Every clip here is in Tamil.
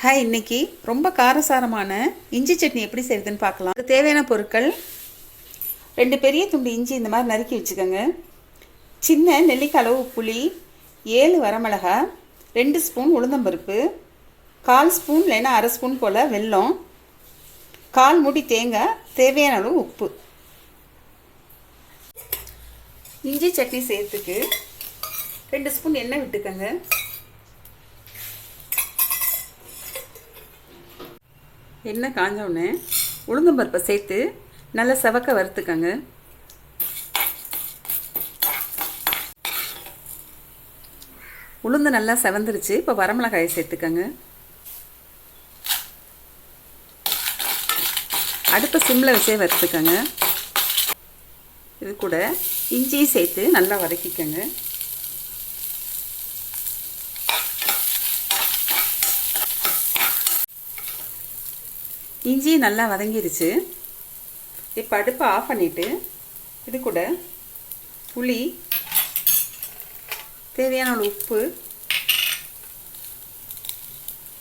ஹாய், இன்னைக்கு ரொம்ப காரசாரமான இஞ்சி சட்னி எப்படி செய்யுதுன்னு பார்க்கலாம். அதுக்கு தேவையான பொருட்கள்: 2 பெரிய துண்டு இஞ்சி இந்த மாதிரி நறுக்கி வச்சுக்கோங்க. சின்ன நெல்லிக்காய் அளவு புளி, 7 வரமிளகா, 2 ஸ்பூன் உளுந்தம்பருப்பு, 1/4 ஸ்பூன் இல்லைன்னா அரை ஸ்பூன் போல் வெல்லம், 1/4 மூடி தேங்காய், தேவையான அளவு உப்பு. இஞ்சி சட்னி செய்யறதுக்கு 2 ஸ்பூன் எண்ணெய் விட்டுக்கோங்க. எண்ணெய் காஞ்ச உடனே உளுந்தம்பருப்பை சேர்த்து நல்லா செவக்க வறுத்துக்கங்க. உளுந்து நல்லா செவந்துருச்சு. இப்போ வரமிளகாயை சேர்த்துக்கங்க. அடுப்பை சிம்மில் வச்சே வறுத்துக்கங்க. இது கூட இஞ்சியும் சேர்த்து நல்லா வதக்கிக்கங்க. இஞ்சி நல்லா வதங்கிருச்சு. இப்போ அடுப்பை ஆஃப் பண்ணிவிட்டு இது கூட புளி, தேவையான உப்பு,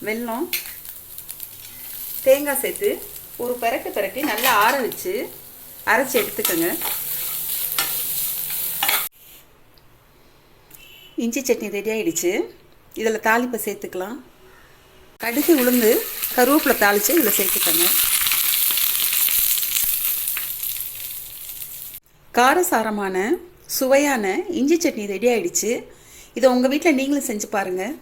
வெல்லம், தேங்காய் சேர்த்து ஒரு பிரட்டி நல்லா ஆற வச்சு அரைச்சி எடுத்துக்கோங்க. இஞ்சி சட்னி ரெடி ஆகிடுச்சு. இதில் தாளிப்பை சேர்த்துக்கலாம். கடுகு, உளுந்து, கருவேப்பிலை தாளித்து இதில் சேர்த்துக்கோங்க. காரசாரமான சுவையான இஞ்சி சட்னி ரெடி ஆகிடுச்சு. இதை உங்கள் வீட்டில் நீங்களும் செஞ்சு பாருங்கள்.